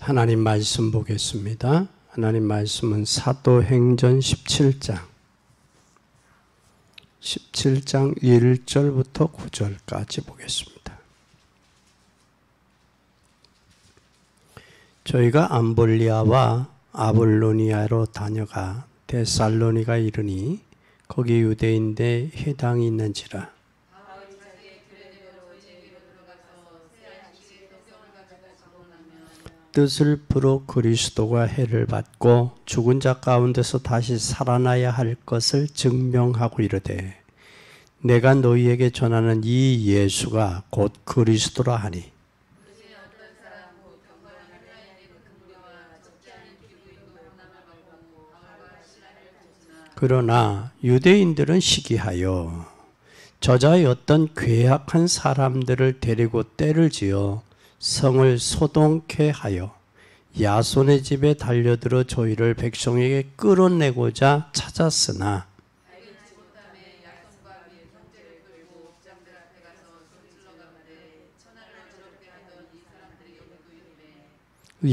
하나님 말씀 보겠습니다. 하나님 말씀은 사도행전 17장 1절부터 9절까지 보겠습니다. 저희가 암볼리아와 아볼로니아로 다녀가 데살로니가 이르니 거기 유대인대 회당이 있는지라. 뜻을 풀어 그리스도가 해를 받고 죽은 자 가운데서 다시 살아나야 할 것을 증명하고 이르되 내가 너희에게 전하는 이 예수가 곧 그리스도라 하니 그러나 유대인들은 시기하여 저자의 어떤 괴악한 사람들을 데리고 때를 지어 성을 소동케 하여 야손의 집에 달려들어 저희를 백성에게 끌어내고자 찾았으나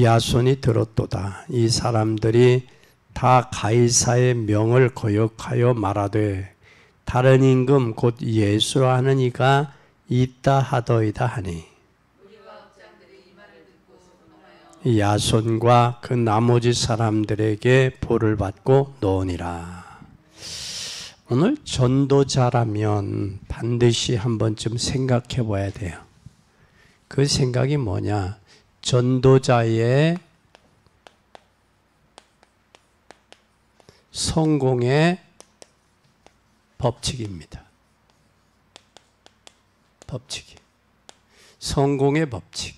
야손이 들었도다. 이 사람들이 다 가이사의 명을 거역하여 말하되 다른 임금 곧 예수라 하는 이가 있다 하더이다 하니 야손과 그 나머지 사람들에게 벌을 받고 놓으니라. 오늘 전도자라면 반드시 한 번쯤 생각해 봐야 돼요. 그 생각이 뭐냐? 전도자의 성공의 법칙입니다. 법칙이. 성공의 법칙.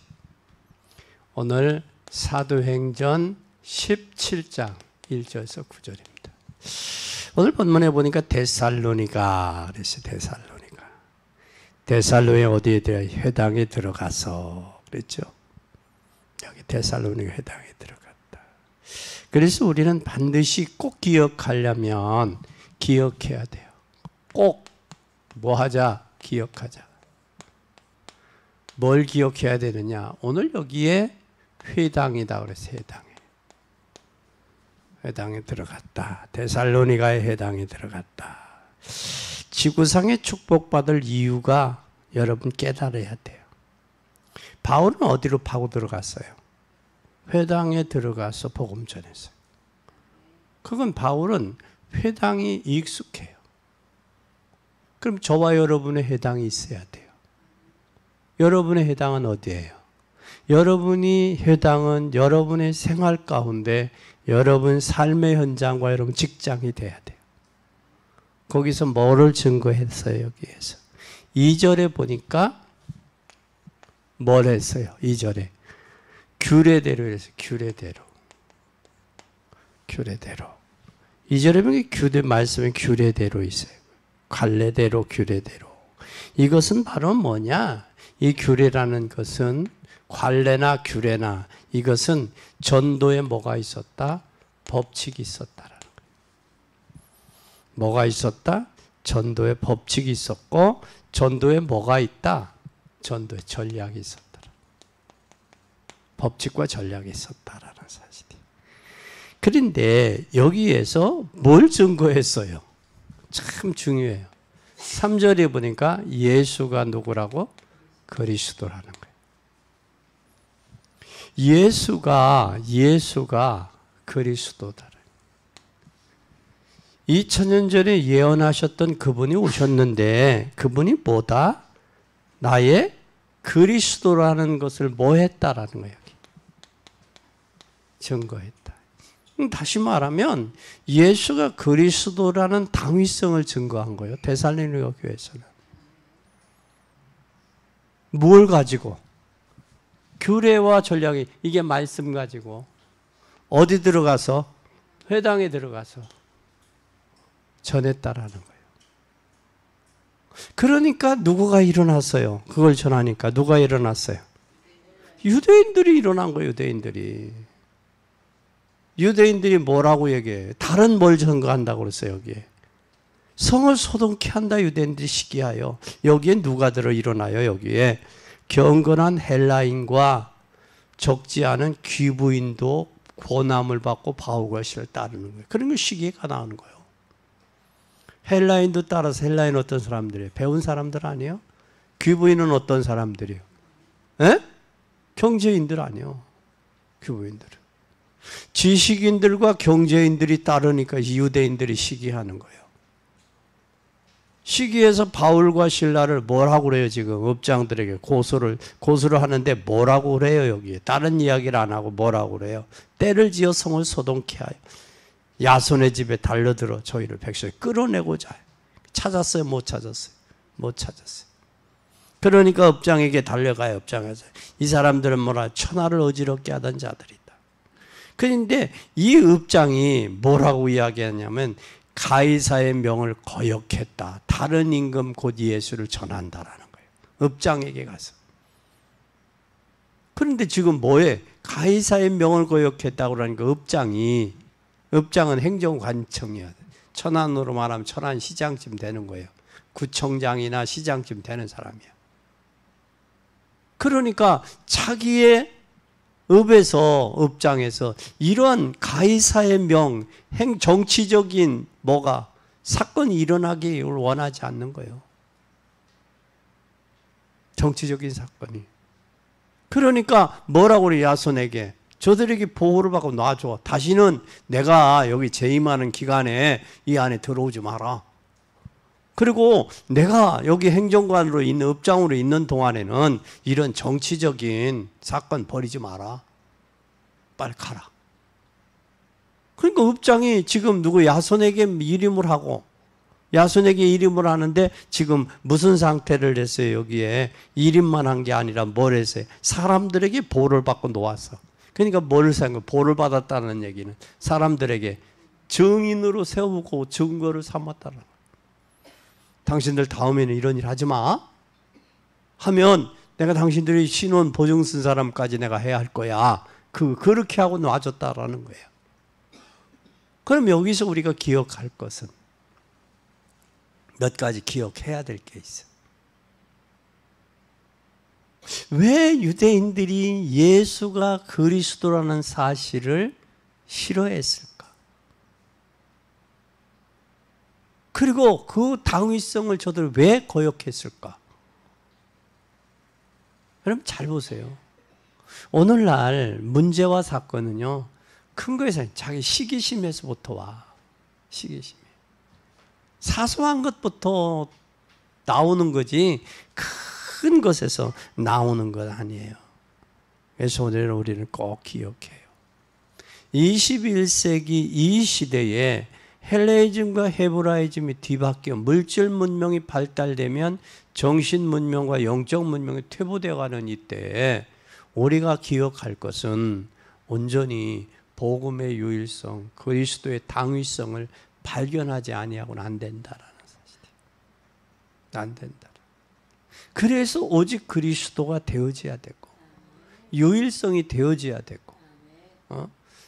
오늘 사도행전 17장 1절에서 9절입니다. 오늘 본문에 보니까 데살로니가 그랬어요. 데살로니가 어디에 대해 회당에 들어가서 그랬죠. 여기 데살로니가 회당에 들어갔다. 그래서 우리는 반드시 꼭 기억하려면 기억해야 돼요. 꼭 뭐 하자? 기억하자. 뭘 기억해야 되느냐? 오늘 여기에 회당이다 그래서 회당에 들어갔다. 데살로니가의 회당에 들어갔다. 지구상에 축복받을 이유가 여러분 깨달아야 돼요. 바울은 어디로 파고 들어갔어요? 회당에 들어가서 복음 전했어요. 그건 바울은 회당이 익숙해요. 그럼 저와 여러분의 회당이 있어야 돼요. 여러분의 회당은 어디예요? 여러분이 회당은 여러분의 생활 가운데 여러분 삶의 현장과 여러분 직장이 돼야 돼요. 거기서 뭐를 증거했어요? 여기에서 2절에 보니까 뭘 했어요? 2절에 규례대로 해서 규례대로 2절에 보니까 규례 말씀에 규례대로 있어요. 관례대로 규례대로. 이것은 바로 뭐냐? 이 규례라는 것은 관례나 규례나 이것은 전도에 뭐가 있었다? 법칙이 있었다라는 거예요. 뭐가 있었다? 전도에 법칙이 있었고 전도에 뭐가 있다? 전도에 전략이 있었다. 법칙과 전략이 있었다라는 사실이에요. 그런데 여기에서 뭘 증거했어요? 참 중요해요. 3절에 보니까 예수가 누구라고? 그리스도라는 거예요. 예수가 그리스도다. 2000년 전에 예언하셨던 그분이 오셨는데 그분이 뭐다? 나의 그리스도라는 것을 뭐 했다라는 거예요. 여기. 증거했다. 다시 말하면 예수가 그리스도라는 당위성을 증거한 거예요. 데살로니가 교회에서는. 뭘 가지고? 규례와 전략이 이게 말씀 가지고 어디 들어가서? 회당에 들어가서 전했다라는 거예요. 그러니까 누구가 일어났어요? 그걸 전하니까 누가 일어났어요? 유대인들이 일어난 거예요. 유대인들이 뭐라고 얘기해요? 다른 뭘 증거한다고 그랬어요. 여기에 성을 소동케 한다. 유대인들이 시기하여. 여기에 누가 들어 일어나요? 여기에 경건한 헬라인과 적지 않은 귀부인도 고난을 받고 바울과시를 따르는 거예요. 그런 게 시기가 나오는 거예요. 헬라인도 따라서 헬라인 어떤 사람들이에요? 배운 사람들 아니에요? 귀부인은 어떤 사람들이에요? 에? 경제인들 아니에요. 귀부인들은. 지식인들과 경제인들이 따르니까 유대인들이 시기하는 거예요. 시기해서 바울과 실라를 뭐라고 그래요? 지금 업장들에게 고소를 하는데 뭐라고 그래요? 여기에 다른 이야기를 안 하고 뭐라고 그래요? 때를 지어 성을 소동케 하여 야손의 집에 달려들어 저희를 백성에 끌어내고자 해요. 찾았어요? 못 찾았어요? 못 찾았어요. 그러니까 업장에게 달려가요. 업장에서 이 사람들은 뭐라 천하를 어지럽게 하던 자들이다. 그런데 이 업장이 뭐라고 이야기하냐면 가이사의 명을 거역했다. 다른 임금 곧 예수를 전한다라는 거예요. 업장에게 가서. 그런데 지금 뭐해? 가이사의 명을 거역했다고 그러니까 업장은 행정관청이야. 천안으로 말하면 천안시장쯤 되는 거예요. 구청장이나 시장쯤 되는 사람이야. 그러니까 자기의 업장에서 이러한 가이사의 명, 정치적인 사건이 일어나기를 원하지 않는 거예요. 정치적인 사건이. 그러니까 뭐라고 그래, 야손에게. 저들에게 보호를 받고 놔줘. 다시는 내가 여기 재임하는 기간에 이 안에 들어오지 마라. 그리고 내가 여기 행정관으로 있는, 업장으로 있는 동안에는 이런 정치적인 사건 벌이지 마라. 빨리 가라. 그러니까 업장이 지금 야손에게 이름을 하고, 야손에게 이름을 하는데 지금 무슨 상태를 했어요? 여기에 이름만 한 게 아니라 뭘 했어요? 사람들에게 보호를 받고 놓았어. 그러니까 뭘 생각해? 보호를 받았다는 얘기는 사람들에게 증인으로 세우고 증거를 삼았다는 거예요. 당신들 다음에는 이런 일 하지 마 하면 내가 당신들이 신원 보증 쓴 사람까지 내가 해야 할 거야. 그렇게 하고 놔줬다라는 거예요. 그럼 여기서 우리가 기억할 것은 몇 가지 기억해야 될 게 있어. 왜 유대인들이 예수가 그리스도라는 사실을 싫어했을까? 그리고 그 당위성을 저들 왜 거역했을까? 여러분 잘 보세요. 오늘날 문제와 사건은요, 큰 거에서 자기 시기심에서부터 와. 시기심이. 사소한 것부터 나오는 거지 큰 것에서 나오는 것 아니에요. 그래서 오늘 우리는 꼭 기억해요. 21세기 이 시대에 헬레이즘과 헤브라이즘이 뒤바뀌어 물질 문명이 발달되면 정신 문명과 영적 문명이 퇴보되어가는 이때에 우리가 기억할 것은 온전히 복음의 유일성, 그리스도의 당위성을 발견하지 아니하고는 안 된다라는 사실이에요. 안 된다. 그래서 오직 그리스도가 되어져야 되고 유일성이 되어져야 되고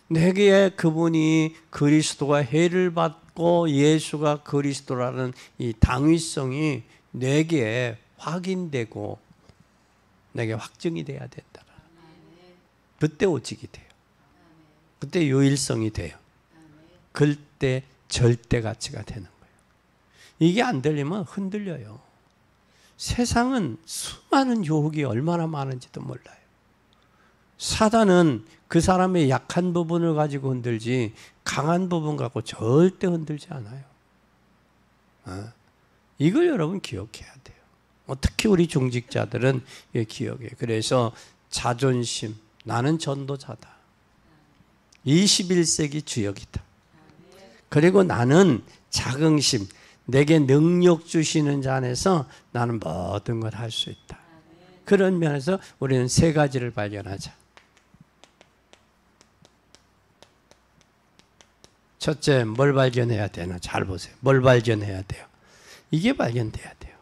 내게 그분이 그리스도가 해를 받고 예수가 그리스도라는 이 당위성이 내게 확인되고 내게 확증이 돼야 된다. 그때 오직이 돼요. 그때 유일성이 돼요. 그때 절대 가치가 되는 거예요. 이게 안 되려면 흔들려요. 세상은 수많은 유혹이 얼마나 많은지도 몰라요. 사단은 그 사람의 약한 부분을 가지고 흔들지 강한 부분 갖고 절대 흔들지 않아요. 이걸 여러분 기억해야 돼요. 특히 우리 중직자들은 기억해요. 그래서 자존심, 나는 전도자다. 21세기 주역이다. 그리고 나는 자긍심, 내게 능력 주시는 자 안에서 나는 모든 걸 할 수 있다. 그런 면에서 우리는 세 가지를 발견하자. 첫째, 뭘 발견해야 되나? 잘 보세요. 뭘 발견해야 돼요? 이게 발견돼야 돼요.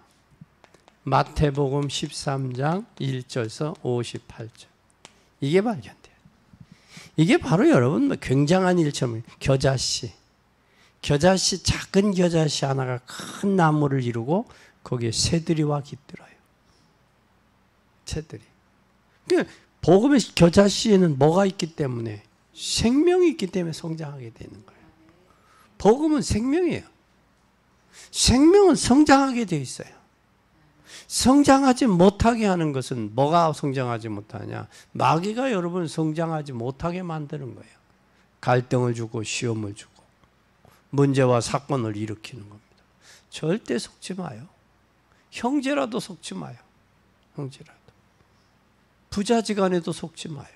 마태복음 13장 1절에서 58절. 이게 발견돼요. 이게 바로 여러분 굉장한 일처럼 겨자씨, 작은 겨자씨 하나가 큰 나무를 이루고 거기에 새들이 와 깃들어요. 새들이. 복음의 겨자씨에는 뭐가 있기 때문에? 생명이 있기 때문에 성장하게 되는 거예요. 복음은 생명이에요. 생명은 성장하게 돼 있어요. 성장하지 못하게 하는 것은 뭐가 성장하지 못하냐? 마귀가 여러분 성장하지 못하게 만드는 거예요. 갈등을 주고 시험을 주고 문제와 사건을 일으키는 겁니다. 절대 속지 마요. 형제라도 속지 마요. 형제라도. 부자지간에도 속지 마요.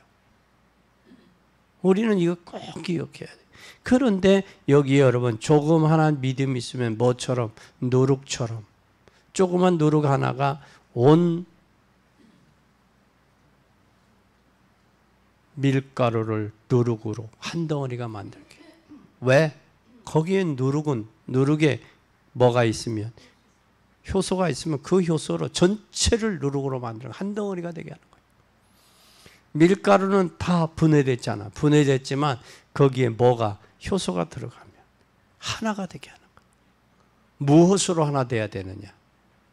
우리는 이거 꼭 기억해야 돼요. 그런데 여기 여러분 조금 하나 믿음이 있으면 뭐처럼? 누룩처럼. 조그만 누룩 하나가 온 밀가루를 누룩으로 한 덩어리가 만들게. 왜? 거기에 누룩에 뭐가 있으면, 효소가 있으면 그 효소로 전체를 누룩으로 만들어 한 덩어리가 되게 하는 거예요. 밀가루는 다 분해됐잖아. 분해됐지만 거기에 뭐가 효소가 들어가면 하나가 되게 하는 거예요. 무엇으로 하나 돼야 되느냐?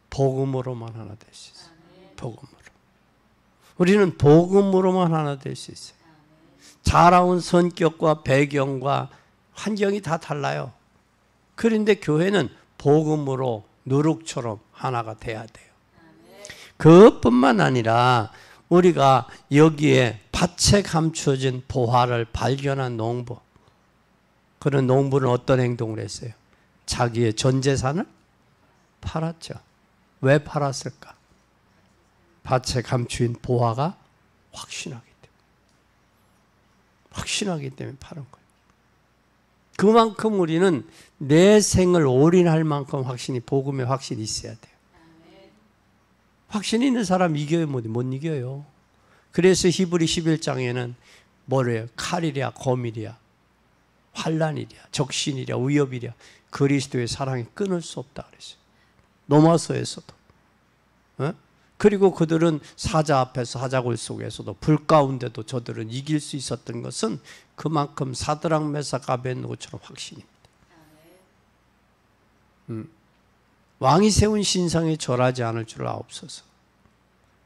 복음으로만 하나 될 수 있어요. 복음으로. 우리는 복음으로만 하나 될 수 있어요. 자라온 성격과 배경과 환경이 다 달라요. 그런데 교회는 복음으로 누룩처럼 하나가 돼야 돼요. 그것뿐만 아니라 우리가 여기에 밭에 감추어진 보화를 발견한 농부, 그런 농부는 어떤 행동을 했어요? 자기의 전 재산을 팔았죠. 왜 팔았을까? 밭에 감추인 보화가 확신하기 때문에. 확신하기 때문에 파는 거예요. 그만큼 우리는 내 생을 올인할 만큼 확신이, 복음의 확신이 있어야 돼요. 확신이 있는 사람 이겨요? 못 이겨요. 그래서 히브리 11장에는 뭐래요? 칼이랴, 거밀이랴, 환난이랴, 적신이랴, 위협이랴, 그리스도의 사랑이 끊을 수 없다 그랬어요. 로마서에서도. 그리고 그들은 사자 앞에서, 사자굴 속에서도, 불 가운데도 저들은 이길 수 있었던 것은 그만큼 사드락 메삭 아벳느고처럼 확신입니다. 왕이 세운 신상에 절하지 않을 줄 아옵소서.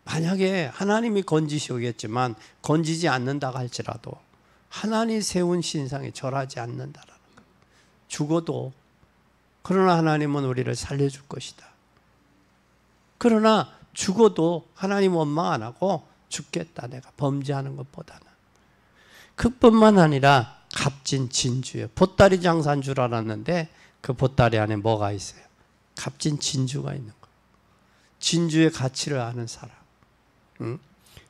만약에 하나님이 건지시오겠지만 건지지 않는다 할지라도 하나님이 세운 신상에 절하지 않는다라는 거예요. 죽어도. 그러나 하나님은 우리를 살려줄 것이다. 그러나 죽어도 하나님 원망 안 하고 죽겠다, 내가 범죄하는 것보다는. 그뿐만 아니라 값진 진주예요. 보따리 장사인 줄 알았는데 그 보따리 안에 뭐가 있어요? 값진 진주가 있는 거예요. 진주의 가치를 아는 사람.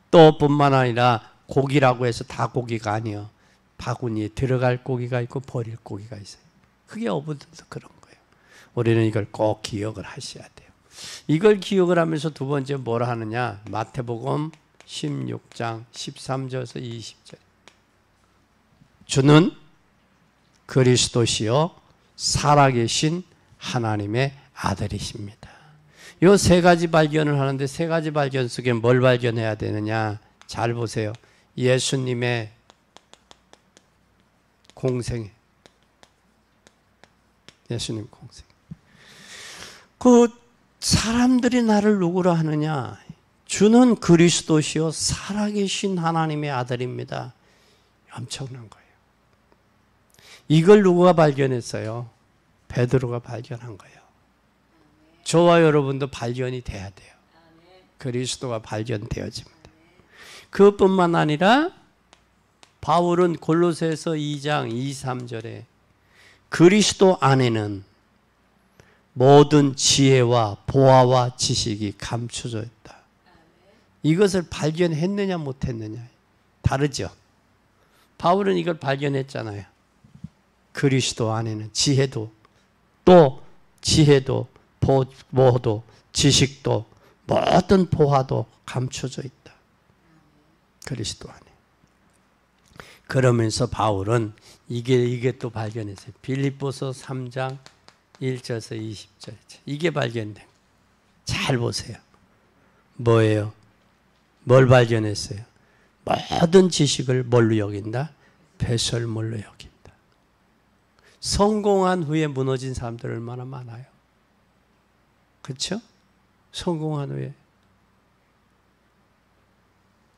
또 뿐만 아니라 고기라고 해서 다 고기가 아니에요. 바구니에 들어갈 고기가 있고 버릴 고기가 있어요. 그게 어부들도 그런 거예요. 우리는 이걸 꼭 기억을 하셔야 돼요. 이걸 기억을 하면서 두 번째 뭐라 하느냐? 마태복음 16장 13절에서 20절. 주는 그리스도시요 살아계신 하나님의 아들이십니다. 이 세 가지 발견을 하는데, 세 가지 발견 속에 뭘 발견해야 되느냐? 잘 보세요. 예수님의 공생. 예수님 공생. 그 사람들이 나를 누구라 하느냐? 주는 그리스도시요 살아계신 하나님의 아들입니다. 엄청난 거예요. 이걸 누가 발견했어요? 베드로가 발견한 거예요. 저와 여러분도 발견이 돼야 돼요. 그리스도가 발견되어집니다. 그것뿐만 아니라 바울은 골로새서 2장 2, 3절에 그리스도 안에는 모든 지혜와 보화와 지식이 감춰져 있다. 이것을 발견했느냐 못했느냐 다르죠. 바울은 이걸 발견했잖아요. 그리스도 안에는 지혜도, 또 지혜도, 보호도, 지식도, 모든 보화도 감춰져 있다. 그리스도 안에. 그러면서 바울은 이게 또 발견했어요. 빌립보서 3장 1절에서 20절. 이게 발견된. 잘 보세요. 뭐예요? 뭘 발견했어요? 모든 지식을 뭘로 여긴다? 배설물로 여긴다. 성공한 후에 무너진 사람들 얼마나 많아요? 그렇죠? 성공한 후에.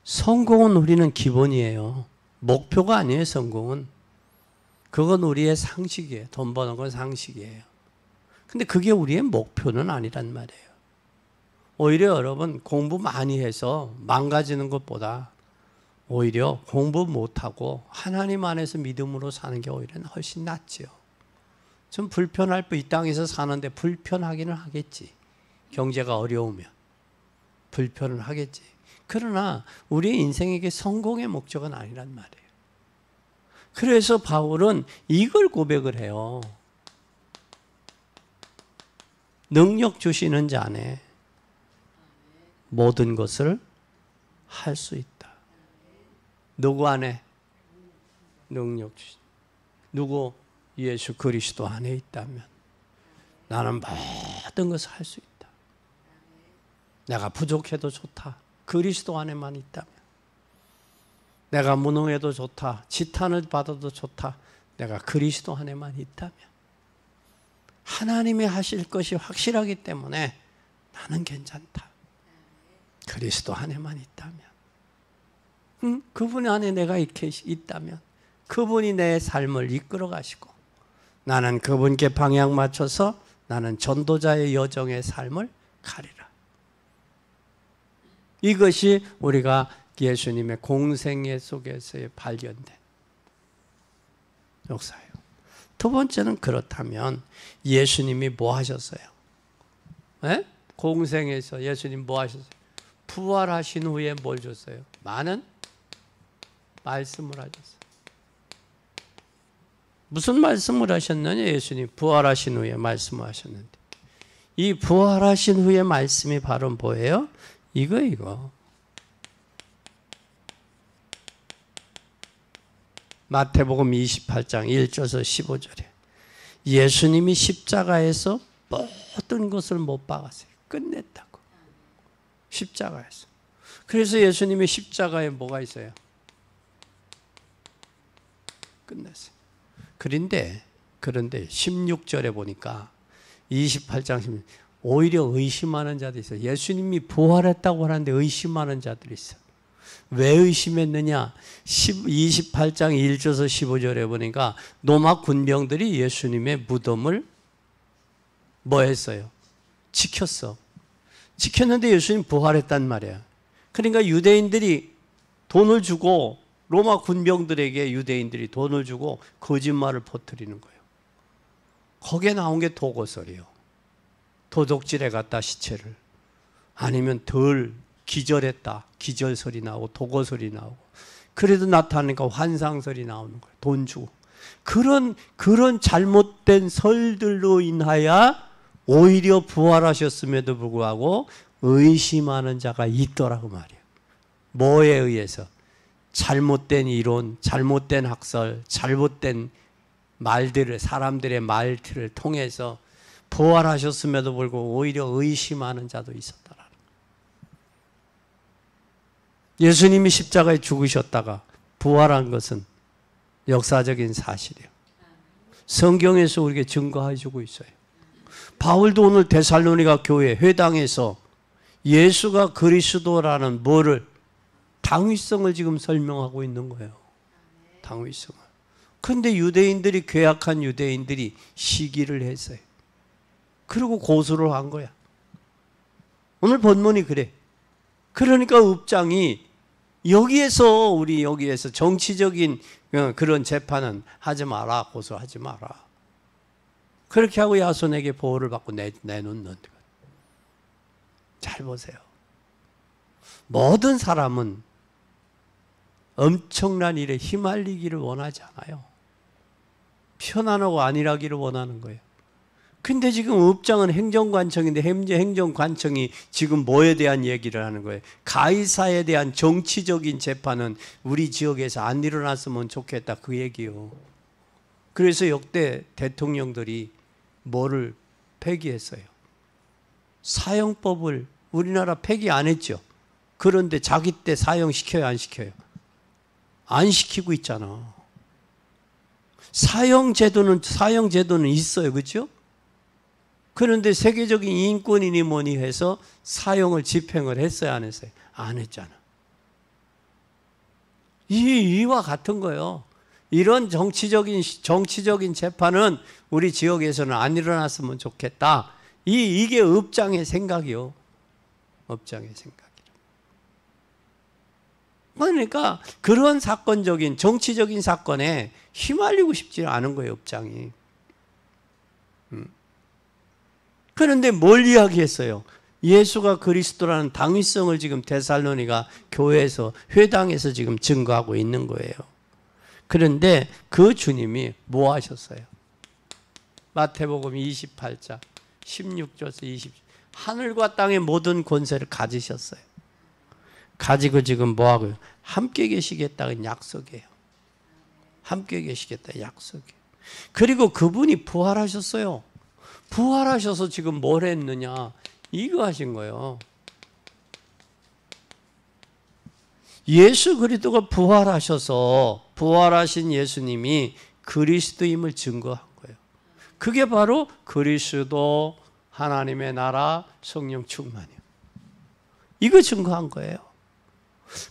성공은 우리는 기본이에요. 목표가 아니에요, 성공은. 그건 우리의 상식이에요. 돈 버는 건 상식이에요. 근데 그게 우리의 목표는 아니란 말이에요. 오히려 여러분 공부 많이 해서 망가지는 것보다 오히려 공부 못하고 하나님 안에서 믿음으로 사는 게 오히려 훨씬 낫죠. 좀 불편할 뿐, 이 땅에서 사는데 불편하기는 하겠지. 경제가 어려우면 불편은 하겠지. 그러나 우리의 인생에게 성공의 목적은 아니란 말이에요. 그래서 바울은 이걸 고백을 해요. 능력 주시는 자네 모든 것을 할 수 있다. 누구 안에? 능력 주신. 누구? 예수 그리스도 안에 있다면 나는 모든 것을 할 수 있다. 내가 부족해도 좋다. 그리스도 안에만 있다면. 내가 무능해도 좋다. 지탄을 받아도 좋다. 내가 그리스도 안에만 있다면. 하나님이 하실 것이 확실하기 때문에 나는 괜찮다. 그리스도 안에만 있다면. 그분 안에 내가 이렇게 있다면 그분이 내 삶을 이끌어 가시고 나는 그분께 방향 맞춰서 나는 전도자의 여정의 삶을 가리라. 이것이 우리가 예수님의 공생애 속에서의 발견된 역사예요. 두 번째는 그렇다면 예수님이 뭐 하셨어요? 네? 공생에서 예수님 뭐 하셨어요? 부활하신 후에 뭘 줬어요? 많은 말씀을 하셨어요. 무슨 말씀을 하셨느냐? 예수님 부활하신 후에 말씀을 하셨는데 이 부활하신 후에 말씀이 바로 뭐예요? 이거 마태복음 28장 1절에서 15절에 예수님이 십자가에서 모든 것을 못 박았어요. 끝냈다고. 십자가에서. 그래서 예수님의 십자가에 뭐가 있어요? 끝냈어요. 그런데 16절에 보니까 28장 16절 오히려 의심하는 자들이 있어요. 예수님이 부활했다고 하는데 의심하는 자들이 있어요. 왜 의심했느냐? 28장 1절에서 15절에 보니까 로마 군병들이 예수님의 무덤을 뭐 했어요? 지켰어. 지켰는데 예수님 부활했단 말이야. 그러니까 유대인들이 돈을 주고 로마 군병들에게 유대인들이 돈을 주고 거짓말을 퍼뜨리는 거예요. 거기에 나온 게 도거설이에요. 도둑질해 갔다 시체를. 아니면 덜 기절했다. 기절설이 나오고 도거설이 나오고. 그래도 나타나니까 환상설이 나오는 거예요. 돈 주고. 그런 잘못된 설들로 인하여 오히려 부활하셨음에도 불구하고 의심하는 자가 있더라고 말이에요. 뭐에 의해서? 잘못된 이론, 잘못된 학설, 잘못된 말들을, 사람들의 말들을 통해서 부활하셨음에도 불구하고 오히려 의심하는 자도 있었더라. 예수님이 십자가에 죽으셨다가 부활한 것은 역사적인 사실이에요. 성경에서 우리에게 증거해 주고 있어요. 바울도 오늘 데살로니가 교회 회당에서 예수가 그리스도라는 뭐를 당위성을 지금 설명하고 있는 거예요. 당위성을. 그런데 유대인들이 괴악한 유대인들이 시기를 했어요. 그리고 고소를 한 거야. 오늘 본문이 그래. 그러니까 읍장이 여기에서 정치적인 그런 재판은 하지 마라. 고소하지 마라. 그렇게 하고 야손에게 보호를 받고 내놓는 거예요. 잘 보세요. 모든 사람은 엄청난 일에 휘말리기를 원하지 않아요. 편안하고 안일하기를 원하는 거예요. 근데 지금 읍장은 행정관청인데 행정관청이 지금 뭐에 대한 얘기를 하는 거예요? 가이사에 대한 정치적인 재판은 우리 지역에서 안 일어났으면 좋겠다 그 얘기요. 그래서 역대 대통령들이 뭐를 폐기했어요? 사형법을 우리나라 폐기 안 했죠. 그런데 자기 때 사형시켜요 안 시켜요? 안 시키고 있잖아. 사형제도는 있어요. 그렇죠? 그런데 세계적인 인권이니 뭐니 해서 사형을 집행을 했어요 안 했어요? 안 했잖아. 이와 같은 거예요. 이런 정치적인 재판은 우리 지역에서는 안 일어났으면 좋겠다. 이게 업장의 생각이요. 업장의 생각이라. 그러니까 그런 정치적인 사건에 휘말리고 싶지 않은 거예요, 업장이. 그런데 뭘 이야기했어요? 예수가 그리스도라는 당위성을 지금 데살로니가 교회에서, 회당에서 지금 증거하고 있는 거예요. 그런데 그 주님이 뭐 하셨어요? 마태복음 28장 16절에서 20절. 하늘과 땅의 모든 권세를 가지셨어요. 가지고 지금 뭐 하고요? 함께 계시겠다는 약속이에요. 함께 계시겠다 약속이에요. 그리고 그분이 부활하셨어요. 부활하셔서 지금 뭘 했느냐? 이거 하신 거예요. 예수 그리스도가 부활하셔서 부활하신 예수님이 그리스도임을 증거한 거예요. 그게 바로 그리스도, 하나님의 나라, 성령 충만이에요. 이거 증거한 거예요.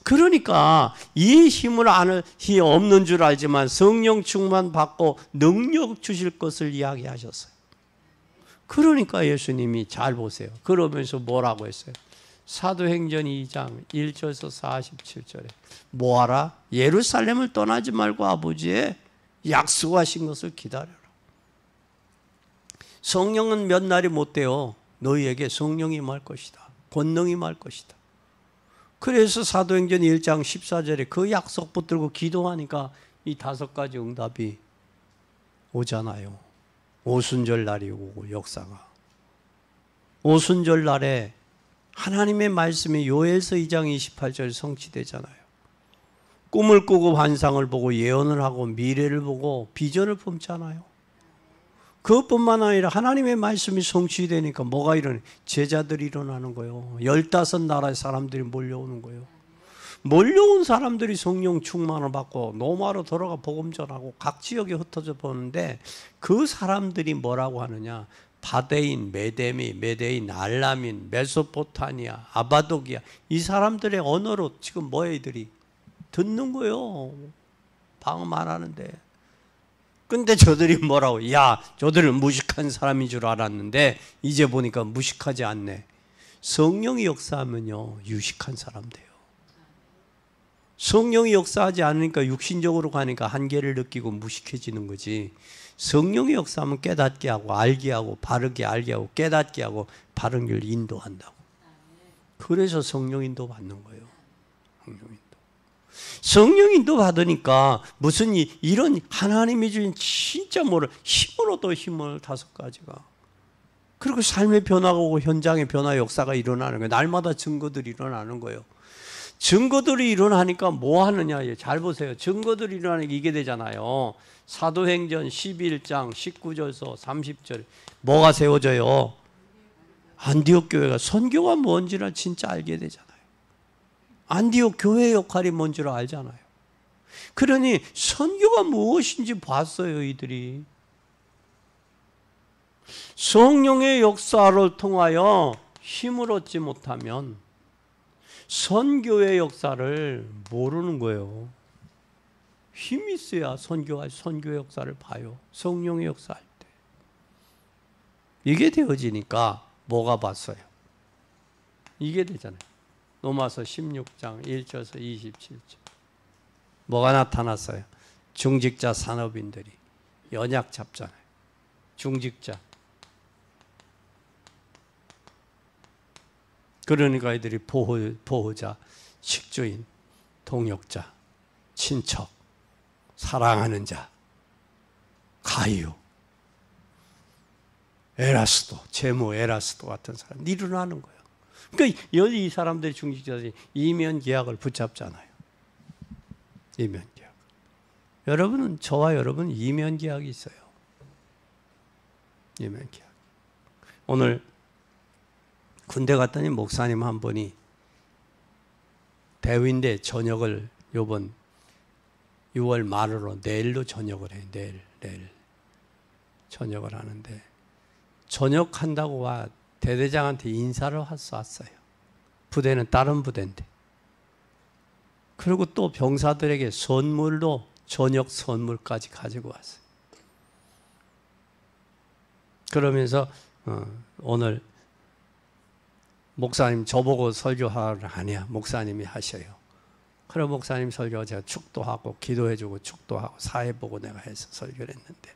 그러니까 이 힘을 없는 줄 알지만 성령 충만 받고 능력 주실 것을 이야기하셨어요. 그러니까 예수님이 잘 보세요. 그러면서 뭐라고 했어요? 사도행전 2장 1절에서 47절에 뭐하라? 예루살렘을 떠나지 말고 아버지의 약속하신 것을 기다려라. 성령은 몇 날이 못 돼요. 너희에게 성령이 임할 것이다. 권능이 임할 것이다. 그래서 사도행전 1장 14절에 그 약속 붙들고 기도하니까 이 5가지 응답이 오잖아요. 오순절 날이 오고 역사가. 오순절 날에 하나님의 말씀이 요엘서 2장 28절 성취되잖아요. 꿈을 꾸고 환상을 보고 예언을 하고 미래를 보고 비전을 품잖아요. 그것뿐만 아니라 하나님의 말씀이 성취되니까 뭐가 일어나요? 제자들이 일어나는 거예요. 15나라의 사람들이 몰려오는 거예요. 몰려온 사람들이 성령 충만을 받고 노마로 돌아가 복음 전하고 각 지역에 흩어져 보는데 그 사람들이 뭐라고 하느냐? 바데인, 메데인, 알라민, 메소포타미아, 아바도기아 이 사람들의 언어로 지금 뭐예요? 이들이 듣는 거예요. 방언 말하는데. 근데 저들이 뭐라고? 야, 저들은 무식한 사람인 줄 알았는데 이제 보니까 무식하지 않네. 성령이 역사하면요 유식한 사람 돼요. 성령이 역사하지 않으니까 육신적으로 가니까 한계를 느끼고 무식해지는 거지. 성령이 역사하면 깨닫게 하고 알게 하고 바르게 알게 하고 깨닫게 하고 바른 길 인도한다고. 그래서 성령 인도 받는 거예요. 성령 인도 받으니까 무슨 이런 하나님이 주신 진짜 힘으로 또 힘을 5가지가. 그리고 삶의 변화가 오고 현장의 변화 역사가 일어나는 거예요. 날마다 증거들이 일어나는 거예요. 증거들이 일어나니까 뭐 하느냐? 잘 보세요. 증거들이 일어나니까 이게 되잖아요. 사도행전 11장 19절에서 30절 뭐가 세워져요? 안디옥 교회가 선교가 뭔지를 진짜 알게 되잖아요. 안디옥 교회의 역할이 뭔지를 알잖아요. 그러니 선교가 무엇인지 봤어요, 이들이. 성령의 역사를 통하여 힘을 얻지 못하면 선교의 역사를 모르는 거예요. 힘이 있어야 선교의 역사를 봐요. 성령의 역사할 때. 이게 되어지니까 뭐가 봤어요? 이게 되잖아요. 로마서 16장 1절에서 27절. 뭐가 나타났어요? 중직자 산업인들이 연약 잡잖아요. 중직자. 그러니까 이들이 보호자, 식주인, 동역자, 친척, 사랑하는 자, 가유, 에라스도, 제모 에라스도 같은 사람 일어나는 거예요. 그러니까 이 사람들이 중직자들이 이면 계약을 붙잡잖아요. 이면 계약. 여러분은 저와 여러분 이면 계약이 있어요. 이면 계약. 오늘 군대 갔더니 목사님 한 분이 대위인데 저녁을 요번 6월 말으로 내일로 저녁을 해요. 내일 저녁을 하는데 저녁한다고 와 대대장한테 인사를 왔어요. 부대는 다른 부대인데 그리고 또 병사들에게 선물로 저녁 선물까지 가지고 왔어요. 그러면서 오늘 목사님 저보고 설교하라 아니야. 목사님이 하셔요. 그럼 목사님 설교 제가 축도하고 기도해주고 축도하고 사회보고 내가 해서 설교를 했는데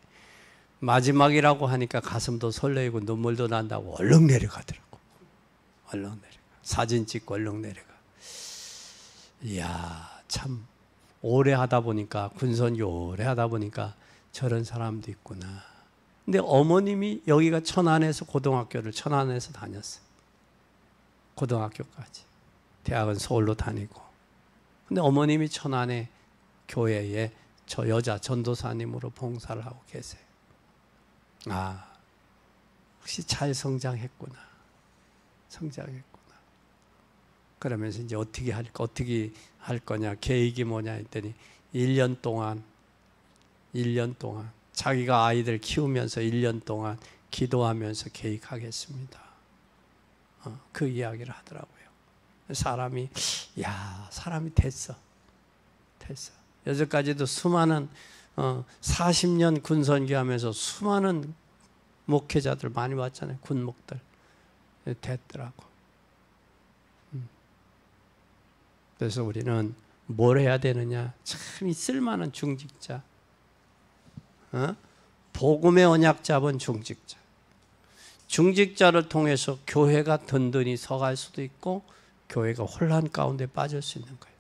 마지막이라고 하니까 가슴도 설레이고 눈물도 난다고 얼른 내려가더라고. 얼른 내려가. 사진 찍고 얼른 내려가. 이야, 참 오래 하다 보니까 군선교 오래 하다 보니까 저런 사람도 있구나. 근데 어머님이 여기가 천안에서 고등학교를 천안에서 다녔어요. 고등학교까지. 대학은 서울로 다니고. 근데 어머님이 천안의 교회에 저 여자 전도사님으로 봉사를 하고 계세요. 아, 혹시 잘 성장했구나. 성장했구나. 그러면서 이제 어떻게 할 거냐, 계획이 뭐냐 했더니 1년 동안 자기가 아이들 키우면서 1년 동안 기도하면서 계획하겠습니다. 그 이야기를 하더라고요. 사람이 됐어. 여기까지도 수많은 40년 군선교 하면서 수많은 목회자들 많이 왔잖아요. 군목들. 됐더라고. 그래서 우리는 뭘 해야 되느냐. 참 있을만한 중직자. 복음의 언약 잡은 중직자. 중직자를 통해서 교회가 든든히 서갈 수도 있고 교회가 혼란 가운데 빠질 수 있는 거예요.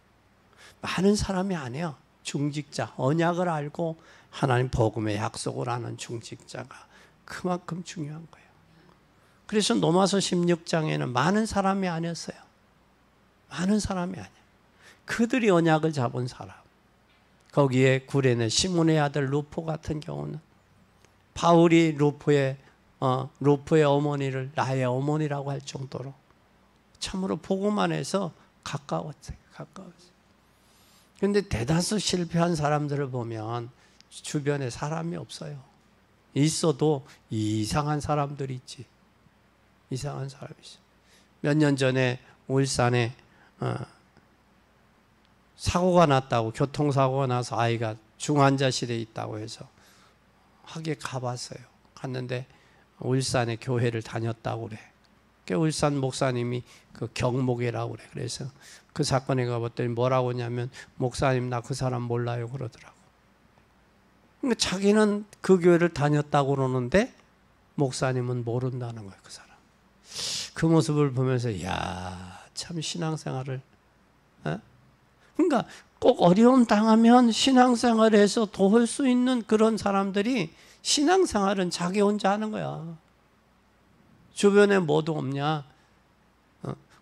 많은 사람이 안 해요. 중직자, 언약을 알고 하나님 복음의 약속을 아는 중직자가 그만큼 중요한 거예요. 그래서 로마서 16장에는 많은 사람이 아니었어요. 많은 사람이 아니에요. 그들이 언약을 잡은 사람. 거기에 구레네 시몬의 아들 루포 같은 경우는 바울이 루포의 어머니를 나의 어머니라고 할 정도로 참으로 복음 안에서 가까웠어요. 그런데 대다수 실패한 사람들을 보면 주변에 사람이 없어요. 있어도 이상한 사람들이 있지. 이상한 사람이 있어. 몇 년 전에 울산에 사고가 났다고, 교통사고가 나서 아이가 중환자실에 있다고 해서 하게 가봤어요. 갔는데 울산에 교회를 다녔다고 그래. 울산 목사님이 그 경목이라고 그래. 그래서 그 사건에 가봤더니 뭐라고 하냐면 목사님 나 그 사람 몰라요 그러더라고. 그러니까 자기는 그 교회를 다녔다고 그러는데 목사님은 모른다는 거예요. 그 사람. 그 모습을 보면서 참 신앙생활을 그러니까 꼭 어려움 당하면 신앙생활에서 도울 수 있는 그런 사람들이 신앙생활은 자기 혼자 하는 거야. 주변에 뭐도 없냐?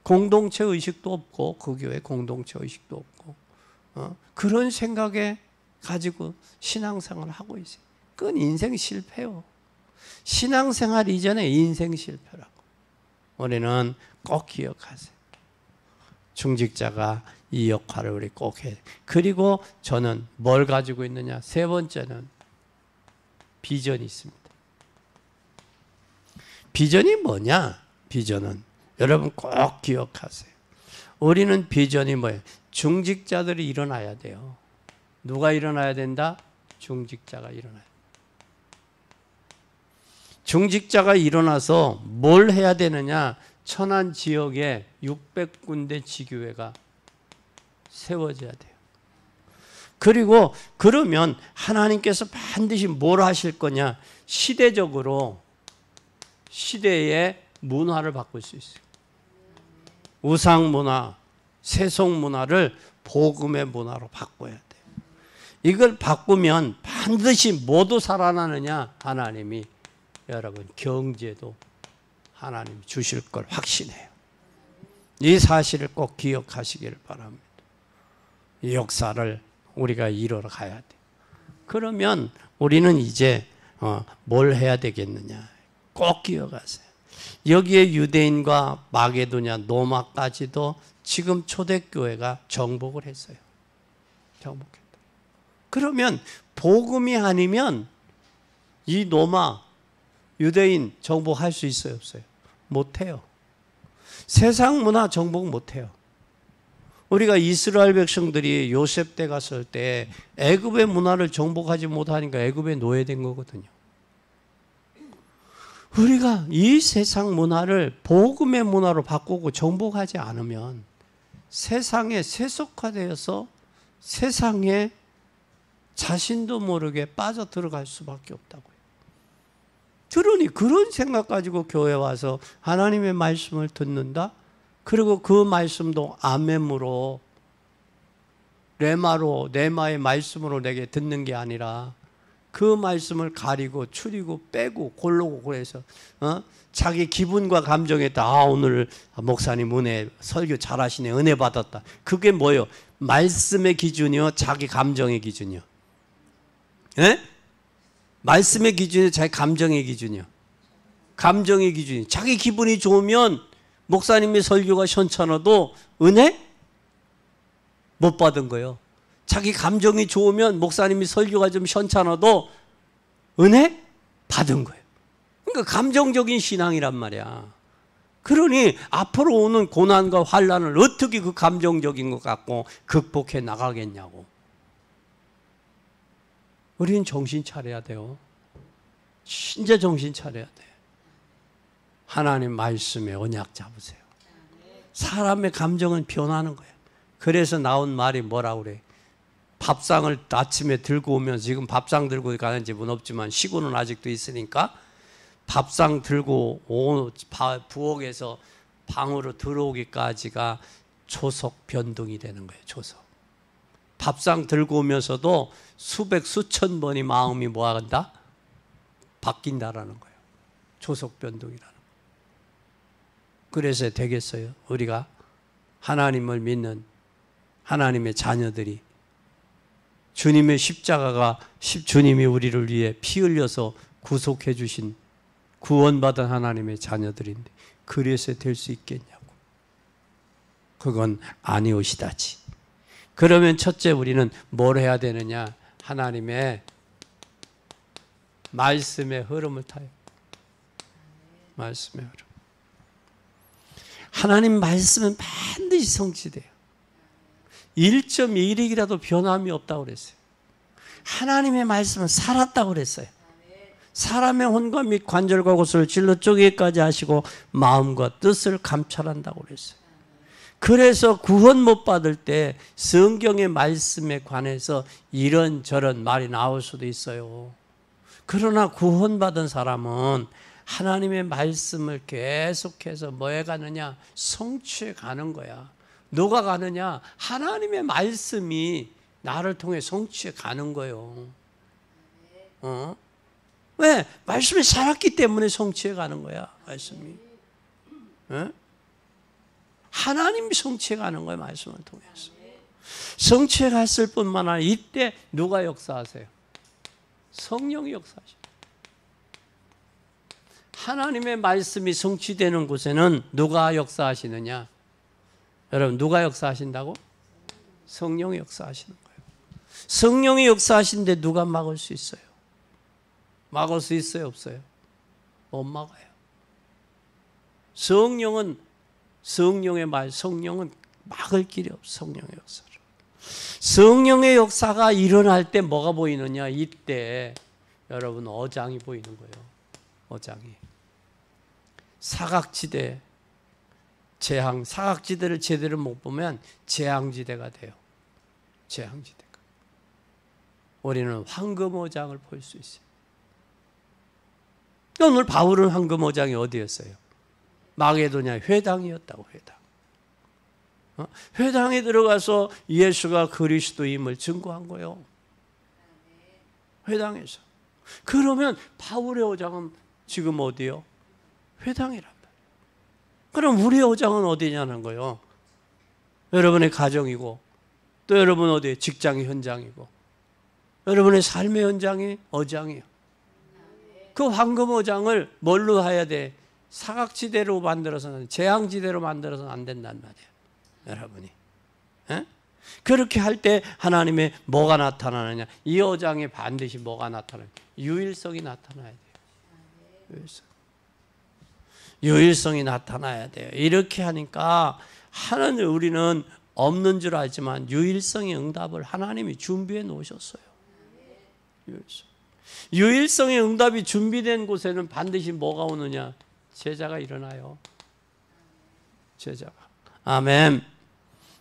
공동체 의식도 없고 그 교회 공동체 의식도 없고 그런 생각에 가지고 신앙생활을 하고 있어요. 그건 인생 실패요. 신앙생활 이전에 인생 실패라고. 우리는 꼭 기억하세요. 중직자가 이 역할을 우리 꼭 해야 돼요. 그리고 저는 뭘 가지고 있느냐? 세 번째는 비전이 있습니다. 비전이 뭐냐? 비전은 여러분 꼭 기억하세요. 우리는 비전이 뭐예요? 중직자들이 일어나야 돼요. 누가 일어나야 된다? 중직자가 일어나야 돼요. 중직자가 일어나서 뭘 해야 되느냐? 천안 지역에 600군데 지교회가 세워져야 돼요. 그리고 그러면 하나님께서 반드시 뭘 하실 거냐? 시대적으로 시대의 문화를 바꿀 수 있어요. 우상문화, 세속문화를 복음의 문화로 바꿔야 돼요. 이걸 바꾸면 반드시 모두 살아나느냐? 하나님이 여러분 경제도 하나님이 주실 걸 확신해요. 이 사실을 꼭 기억하시기를 바랍니다. 이 역사를 우리가 이루러 가야 돼요. 그러면 우리는 이제 뭘 해야 되겠느냐? 꼭 기억하세요. 여기에 유대인과 마게도냐, 노마까지도 지금 초대교회가 정복을 했어요. 정복했다. 그러면 복음이 아니면 이 노마, 유대인 정복할 수 있어요, 없어요? 못해요. 세상 문화 정복 못해요. 우리가 이스라엘 백성들이 요셉 때 갔을 때 애굽의 문화를 정복하지 못하니까 애굽에 노예된 거거든요. 우리가 이 세상 문화를 복음의 문화로 바꾸고 정복하지 않으면 세상에 세속화되어서 세상에 자신도 모르게 빠져들어갈 수밖에 없다고요. 그러니 그런 생각 가지고 교회 와서 하나님의 말씀을 듣는다? 그리고 그 말씀도 아멘으로 레마로 네마의 말씀으로 내게 듣는 게 아니라 그 말씀을 가리고 추리고 빼고 고르고 그래서 자기 기분과 감정에 따라 오늘 목사님 은혜 설교 잘하시네 은혜 받았다. 그게 뭐예요? 말씀의 기준이요? 자기 감정의 기준이요? 예? 말씀의 기준이 자기 감정의 기준이요? 감정의 기준이. 자기 기분이 좋으면 목사님의 설교가 현찮아도 은혜 못 받은 거예요. 자기 감정이 좋으면 목사님이 설교가 좀 현찮아도 은혜 받은 거예요. 그러니까 감정적인 신앙이란 말이야. 그러니 앞으로 오는 고난과 환난을 어떻게 그 감정적인 것 갖고 극복해 나가겠냐고. 우리는 정신 차려야 돼요. 진짜 정신 차려야 돼. 하나님 말씀에 언약 잡으세요. 사람의 감정은 변하는 거예요. 그래서 나온 말이 뭐라고 그래? 밥상을 아침에 들고 오면 지금 밥상 들고 가는 집은 없지만 시골은 아직도 있으니까 밥상 들고 부엌에서 방으로 들어오기까지가 초속 변동이 되는 거예요. 초속. 밥상 들고 오면서도 수백 수천 번이 마음이 뭐한다? 바뀐다라는 거예요. 초속 변동이라는 거예요. 그래서 되겠어요. 우리가 하나님을 믿는 하나님의 자녀들이 주님의 십자가가 주님이 우리를 위해 피 흘려서 구속해 주신 구원받은 하나님의 자녀들인데 그래서 될 수 있겠냐고. 그건 아니오시다지. 그러면 첫째 우리는 뭘 해야 되느냐? 하나님의 말씀의 흐름을 타요. 말씀의 흐름. 하나님 말씀은 반드시 성취돼요. 1.1익이라도 변함이 없다고 그랬어요. 하나님의 말씀은 살았다고 그랬어요. 사람의 혼과 및 관절과 곳을 질러 쪼개기까지 하시고 마음과 뜻을 감찰한다고 그랬어요. 그래서 구원 못 받을 때 성경의 말씀에 관해서 이런저런 말이 나올 수도 있어요. 그러나 구원받은 사람은 하나님의 말씀을 계속해서 뭐해 가느냐? 성취해 가는 거야. 누가 가느냐? 하나님의 말씀이 나를 통해 성취해 가는 거예요. 왜? 말씀이 살았기 때문에 성취해 가는 거야. 말씀이. 하나님이 성취해 가는 거예요. 말씀을 통해서. 성취해 갔을 뿐만 아니라 이때 누가 역사하세요? 성령이 역사하셔요. 하나님의 말씀이 성취되는 곳에는 누가 역사하시느냐? 여러분 누가 역사하신다고? 성령이 역사하시는 거예요. 성령이 역사하시는데 누가 막을 수 있어요? 막을 수 있어요? 없어요? 못 막아요. 성령은 성령의 말, 성령은 막을 길이 없어. 성령의 역사를. 성령의 역사가 일어날 때 뭐가 보이느냐? 이때 여러분 어장이 보이는 거예요. 어장이. 사각지대, 재앙, 사각지대를 제대로 못 보면 재앙지대가 돼요. 재앙지대가. 우리는 황금어장을 볼 수 있어요. 오늘 바울은 황금어장이 어디였어요? 마게도냐 회당이었다고. 회당. 회당에 들어가서 예수가 그리스도임을 증거한 거예요. 회당에서. 그러면 바울의 어장은 지금 어디요? 회당이란 말이에요. 그럼 우리의 어장은 어디냐는 거예요. 여러분의 가정이고 또 여러분 어디에 직장의 현장이고 여러분의 삶의 현장이 어장이에요. 그 황금 어장을 뭘로 해야 돼? 사각지대로 만들어서는, 재앙지대로 만들어서는 안 된단 말이에요. 여러분이. 에? 그렇게 할 때 하나님의 뭐가 나타나느냐? 이 어장에 반드시 뭐가 나타나요? 유일성이 나타나야 돼요. 유일성. 유일성이 나타나야 돼요. 이렇게 하니까 하나님 우리는 없는 줄 알지만 유일성의 응답을 하나님이 준비해 놓으셨어요. 유일성의 응답이 준비된 곳에는 반드시 뭐가 오느냐? 제자가 일어나요. 제자가. 아멘.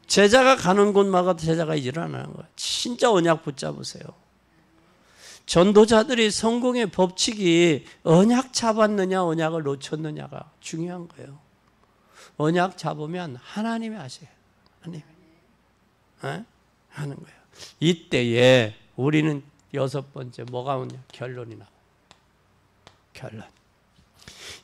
제자가 가는 곳마다 제자가 일어나는 거예요. 진짜 언약 붙잡으세요. 전도자들이 성공의 법칙이 언약 잡았느냐 언약을 놓쳤느냐가 중요한 거예요. 언약 잡으면 하나님이 하세요. 하나님이 하는 거예요. 이때에 우리는 여섯 번째 뭐가 오냐? 결론이 나와요. 결론.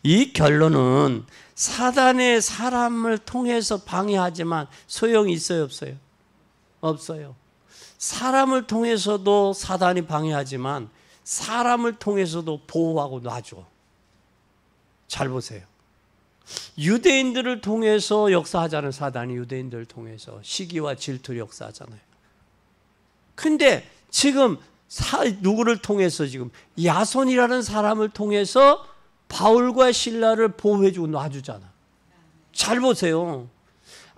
이 결론은 사단의 사람을 통해서 방해하지만 소용이 있어요, 없어요? 없어요. 사람을 통해서도 사단이 방해하지만 사람을 통해서도 보호하고 놔줘. 잘 보세요. 유대인들을 통해서 역사하자는 사단이 유대인들을 통해서 시기와 질투를 역사하잖아요. 근데 지금 누구를 통해서 지금 야손이라는 사람을 통해서 바울과 실라를 보호해주고 놔주잖아. 잘 보세요.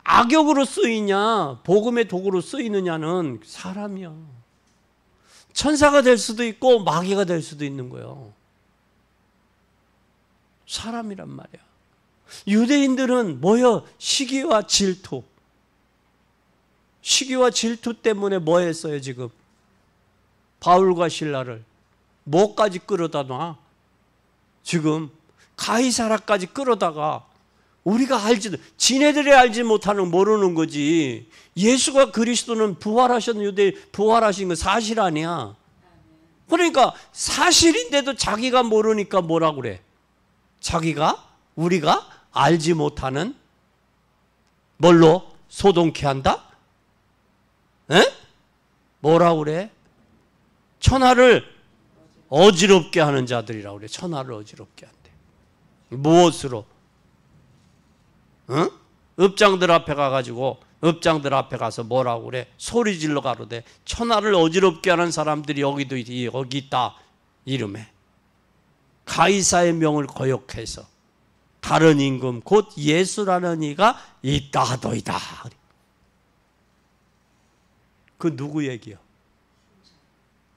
악역으로 쓰이냐 복음의 도구로 쓰이느냐는 사람이야. 천사가 될 수도 있고 마귀가 될 수도 있는 거예요. 사람이란 말이야. 유대인들은 뭐요? 시기와 질투. 시기와 질투 때문에 뭐 했어요 지금? 바울과 실라를 뭐까지 끌어다 놔? 지금 가이사라까지 끌어다가 우리가 알지도 지네들이 알지 못하는 모르는 거지. 예수가 그리스도는 부활하신 유대인 부활하신 건 사실 아니야. 그러니까 사실인데도 자기가 모르니까 뭐라 그래? 우리가 알지 못하는 뭘로 소동케 한다? 에? 뭐라 그래? 천하를 어지럽게 하는 자들이라고 그래. 천하를 어지럽게 한대. 무엇으로? 응? 읍장들 앞에 가가지고 읍장들 앞에 가서 뭐라고 그래? 소리 질러 가로되 천하를 어지럽게 하는 사람들이 여기 있다. 이름에 가이사의 명을 거역해서 다른 임금 곧 예수라는 이가 있다 하더이다. 그 누구 얘기야?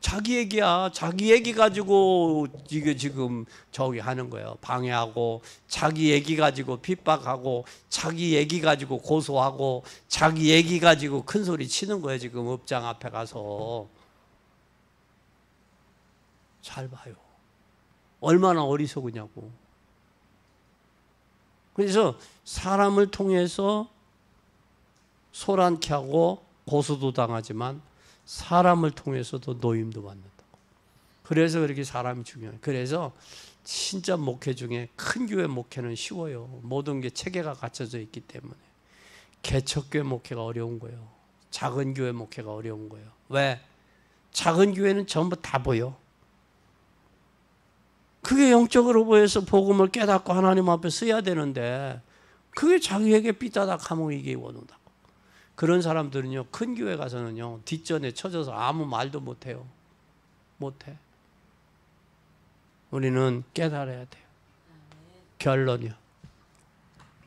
자기 얘기야. 자기 얘기 가지고 이게 지금 저기 하는 거예요. 방해하고 자기 얘기 가지고 핍박하고 자기 얘기 가지고 고소하고 자기 얘기 가지고 큰 소리 치는 거예요. 지금 읍장 앞에 가서. 잘 봐요. 얼마나 어리석으냐고. 그래서 사람을 통해서 소란케 하고 고소도 당하지만 사람을 통해서도 노임도 받는다고. 그래서 그렇게 사람이 중요해요. 그래서 진짜 목회 중에 큰 교회 목회는 쉬워요. 모든 게 체계가 갖춰져 있기 때문에. 개척교회 목회가 어려운 거예요. 작은 교회 목회가 어려운 거예요. 왜? 작은 교회는 전부 다 보여. 그게 영적으로 보여서 복음을 깨닫고 하나님 앞에 써야 되는데 그게 자기에게 삐따닥하면 이게 원한다. 그런 사람들은요, 큰 교회 가서는요, 뒷전에 쳐져서 아무 말도 못해요. 못해. 우리는 깨달아야 돼요. 결론이요.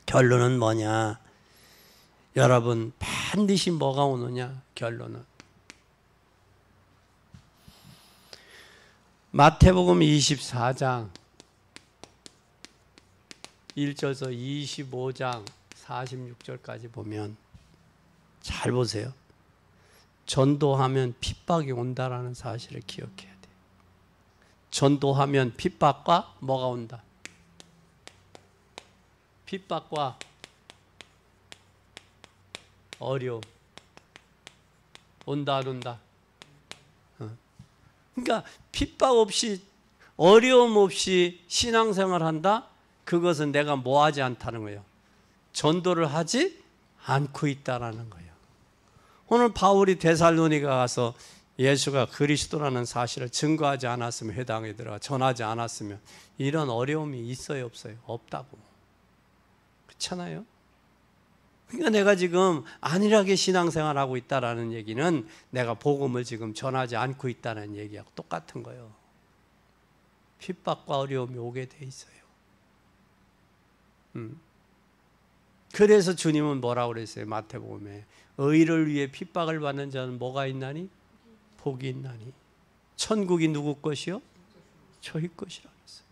결론은 뭐냐? 여러분, 반드시 뭐가 오느냐? 결론은. 마태복음 24장 1절에서 25장 46절까지 보면 잘 보세요. 전도하면 핍박이 온다라는 사실을 기억해야 돼요. 전도하면 핍박과 뭐가 온다? 핍박과 어려움. 온다 안 온다? 그러니까 핍박 없이 어려움 없이 신앙생활 한다? 그것은 내가 뭐하지 않다는 거예요. 전도를 하지 않고 있다라는 거예요. 오늘 바울이 데살로니가 가서 예수가 그리스도라는 사실을 증거하지 않았으면 회당에 들어가 전하지 않았으면 이런 어려움이 있어요 없어요? 없다고. 그렇잖아요. 그러니까 내가 지금 안일하게 신앙생활하고 있다라는 얘기는 내가 복음을 지금 전하지 않고 있다는 얘기하고 똑같은 거예요. 핍박과 어려움이 오게 돼 있어요. 그래서 주님은 뭐라고 그랬어요? 마태복음에 의를 위해 핍박을 받는 자는 뭐가 있나니? 복이 있나니. 천국이 누구 것이요? 저희 것이라 그랬어요.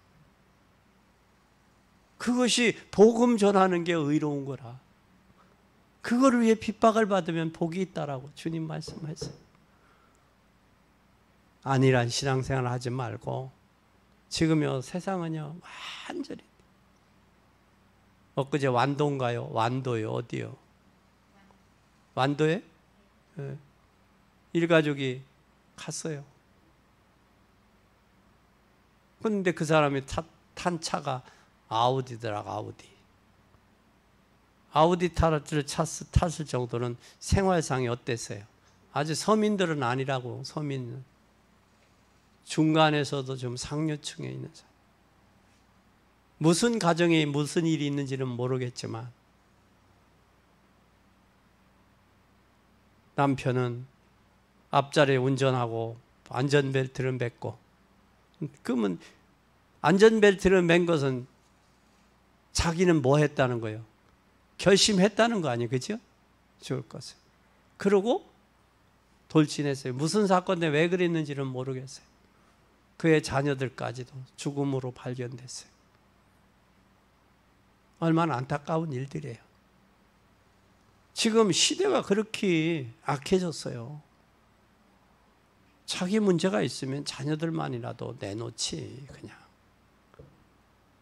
그것이 복음 전하는 게 의로운 거라. 그거를 위해 핍박을 받으면 복이 있다라고 주님 말씀하셨어요. 안일한 신앙생활 하지 말고 지금요 세상은요 완전히 엊그제 완도인가요? 완도요. 어디요? 완도에? 네. 일가족이 갔어요. 그런데 그 사람이 탄 차가 아우디더라고. 아우디 타를 탔을 정도는 생활상이 어땠어요? 아주 서민들은 아니라고. 서민은 중간에서도 좀 상류층에 있는 사람. 무슨 가정에 무슨 일이 있는지는 모르겠지만 남편은 앞자리에 운전하고 안전벨트를 맸고, 그러면 안전벨트를 맨 것은 자기는 뭐 했다는 거예요? 결심했다는 거 아니에요? 그죠? 죽을 것을. 그러고 돌진했어요. 무슨 사건 때문에 왜 그랬는지는 모르겠어요. 그의 자녀들까지도 죽음으로 발견됐어요. 얼마나 안타까운 일들이에요. 지금 시대가 그렇게 악해졌어요. 자기 문제가 있으면 자녀들만이라도 내놓지 그냥.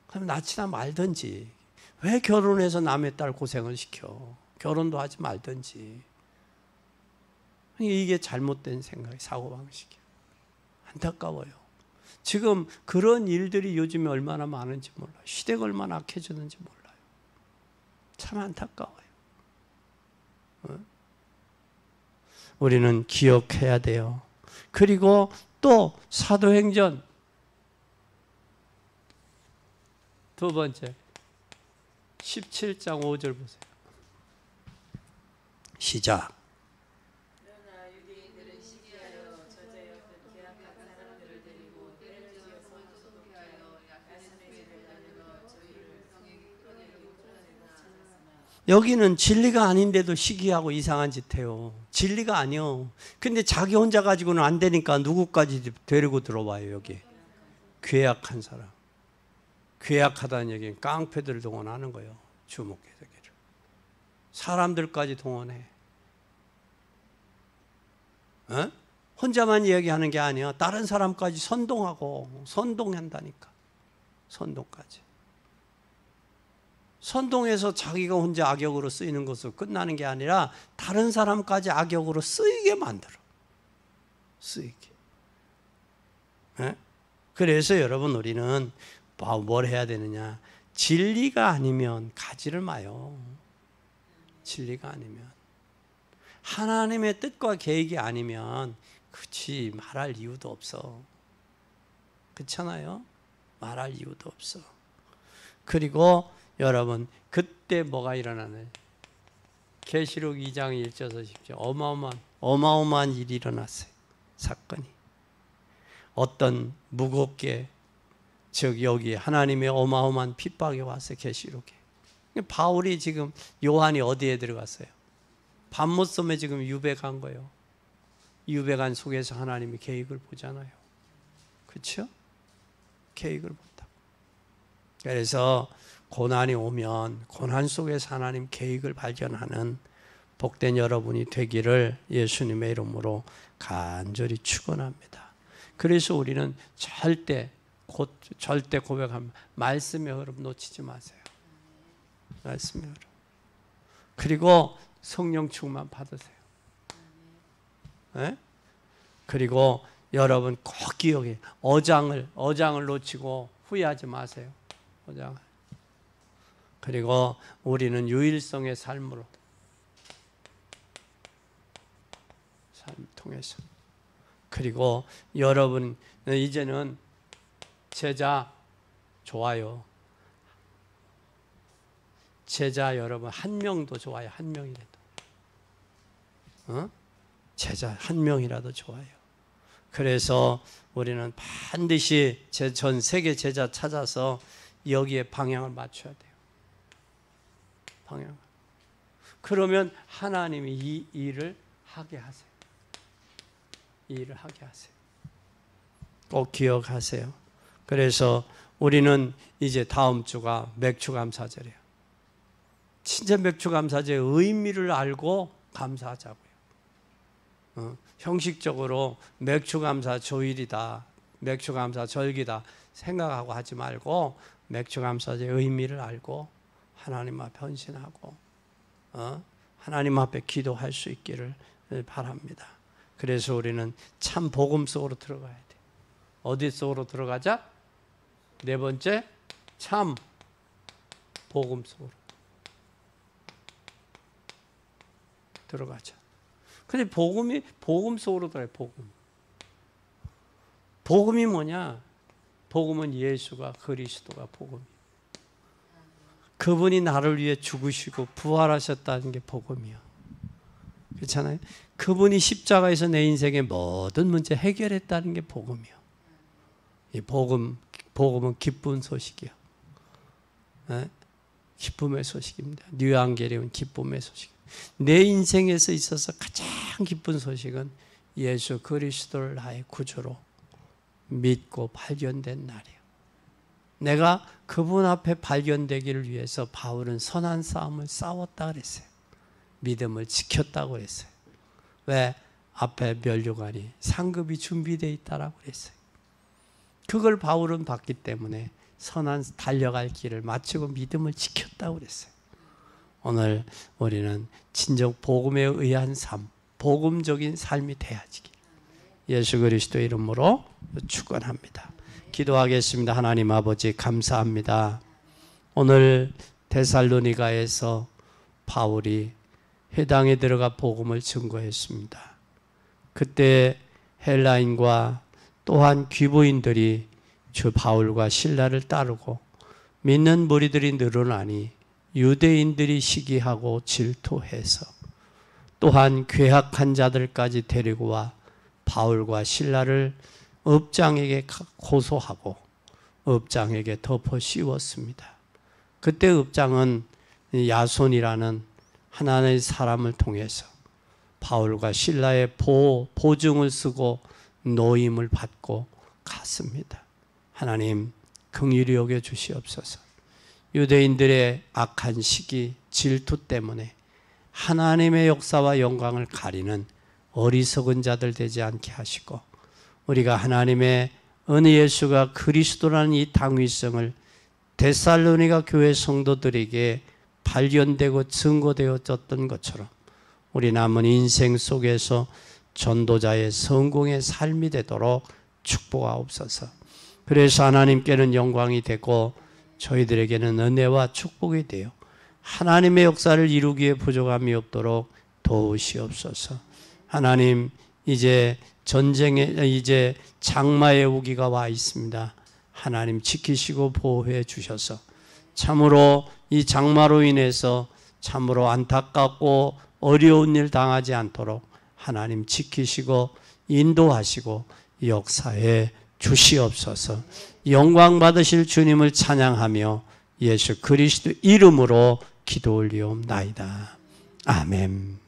그럼 낯이나 말든지. 왜 결혼해서 남의 딸 고생을 시켜? 결혼도 하지 말든지. 이게 잘못된 생각이 사고방식이에요. 안타까워요. 지금 그런 일들이 요즘에 얼마나 많은지 몰라요. 시대가 얼마나 악해졌는지 몰라요. 참 안타까워요. 우리는 기억해야 돼요. 그리고 또 사도행전 두 번째 17장 5절 보세요. 시작. 그러나 유대인들은 시기하여 저자였던 계약한 사람들을 데리고 때를 지어서 소독하여 말씀의 죄를 달려 저희를 성에게 끌어내려고 찾았으나 여기는 진리가 아닌데도 시기하고 이상한 짓 해요. 진리가 아니요. 근데 자기 혼자 가지고는 안 되니까 누구까지 데리고 들어와요. 여기 괴약한 사람. 괴약하다는 얘기는 깡패들을 동원하는 거예요. 주목해서기를. 사람들까지 동원해. 어? 혼자만 이야기하는 게 아니야. 다른 사람까지 선동하고 선동한다니까. 선동까지. 선동해서 자기가 혼자 악역으로 쓰이는 것으로 끝나는 게 아니라 다른 사람까지 악역으로 쓰이게 만들어. 쓰이게. 에? 그래서 여러분 우리는 뭘 해야 되느냐. 진리가 아니면 가지를 마요. 진리가 아니면. 하나님의 뜻과 계획이 아니면 그치 말할 이유도 없어. 그렇잖아요. 말할 이유도 없어. 그리고 여러분 그때 뭐가 일어나나요? 계시록 2장 1절에서 10절 어마어마한 일이 일어났어요. 사건이. 어떤 무겁게 즉 여기 하나님의 어마어마한 핍박이 왔어요. 계시록에. 바울이 지금 요한이 어디에 들어갔어요? 밤못섬에 지금 유배간 거예요. 유배간 속에서 하나님이 계획을 보잖아요. 그렇죠? 계획을 본다. 그래서 고난이 오면 고난 속에서 하나님 계획을 발견하는 복된 여러분이 되기를 예수님의 이름으로 간절히 축원합니다. 그래서 우리는 절대 고백합니다. 말씀의 흐름 놓치지 마세요. 말씀의 흐름. 그리고 성령 충만 받으세요. 네? 그리고 여러분 꼭 기억해. 어장을 놓치고 후회하지 마세요. 어장을. 그리고 우리는 유일성의 삶을 통해서. 그리고 여러분 이제는 제자 좋아요. 제자 여러분 한 명도 좋아요. 한 명이라도. 제자 한 명이라도 좋아요. 그래서 우리는 반드시 전 세계 제자 찾아서 여기에 방향을 맞춰야 돼요. 방향. 그러면 하나님이 이 일을 하게 하세요. 이 일을 하게 하세요. 꼭 기억하세요. 그래서 우리는 이제 다음 주가 맥주감사절이에요. 진짜 맥주감사절의 의미를 알고 감사하자고요. 형식적으로 맥주감사 조일이다, 맥주감사 절기다 생각하고 하지 말고 맥주감사절의 의미를 알고 하나님 앞에 헌신하고 하나님 앞에 기도할 수 있기를 바랍니다. 그래서 우리는 참 복음 속으로 들어가야 돼. 어디 속으로 들어가자? 네 번째, 참 복음 속으로 들어가자. 근데 복음 속으로 들어가요. 복음이 뭐냐? 복음은 예수가 그리스도가 복음이에요. 그분이 나를 위해 죽으시고 부활하셨다는 게 복음이에요. 그렇잖아요. 그분이 십자가에서 내 인생의 모든 문제 해결했다는 게 복음이에요. 이 복음은 기쁜 소식이에요. 네? 기쁨의 소식입니다. 뉴앙겔리온 기쁨의 소식. 내 인생에서 있어서 가장 기쁜 소식은 예수 그리스도를 나의 구주로 믿고 발견된 날이에요. 내가 그분 앞에 발견되기를 위해서 바울은 선한 싸움을 싸웠다 그랬어요. 믿음을 지켰다고 그랬어요. 왜? 앞에 면류관이 상급이 준비되어 있다라고 그랬어요. 그걸 바울은 봤기 때문에 선한 달려갈 길을 마치고 믿음을 지켰다고 그랬어요. 오늘 우리는 진정 복음에 의한 삶, 복음적인 삶이 돼야지. 예수 그리스도의 이름으로 축원합니다. 기도하겠습니다. 하나님 아버지 감사합니다. 오늘 데살로니가에서 바울이 회당에 들어가 복음을 증거했습니다. 그때 헬라인과 또한 귀부인들이 주 바울과 실라를 따르고 믿는 무리들이 늘어나니 유대인들이 시기하고 질투해서 또한 괴악한 자들까지 데리고 와 바울과 실라를 업장에게 고소하고 업장에게 덮어 씌웠습니다. 그때 업장은 야손이라는 하나님의 사람을 통해서 바울과 실라의 보증을 쓰고 노임을 받고 갔습니다. 하나님 긍휼히 여겨 주시옵소서. 유대인들의 악한 시기, 질투 때문에 하나님의 역사와 영광을 가리는 어리석은 자들 되지 않게 하시고 우리가 하나님의 어느 예수가 그리스도라는 이 당위성을 데살로니가 교회 성도들에게 발견되고 증거되어졌던 것처럼 우리 남은 인생 속에서 전도자의 성공의 삶이 되도록 축복하옵소서. 그래서 하나님께는 영광이 되고 저희들에게는 은혜와 축복이 되어 하나님의 역사를 이루기에 부족함이 없도록 도우시옵소서. 하나님, 이제 장마의 우기가 와 있습니다. 하나님 지키시고 보호해 주셔서 참으로 이 장마로 인해서 참으로 안타깝고 어려운 일 당하지 않도록 하나님 지키시고 인도하시고 역사해 주시옵소서. 영광 받으실 주님을 찬양하며 예수 그리스도 이름으로 기도 올리옵나이다. 아멘.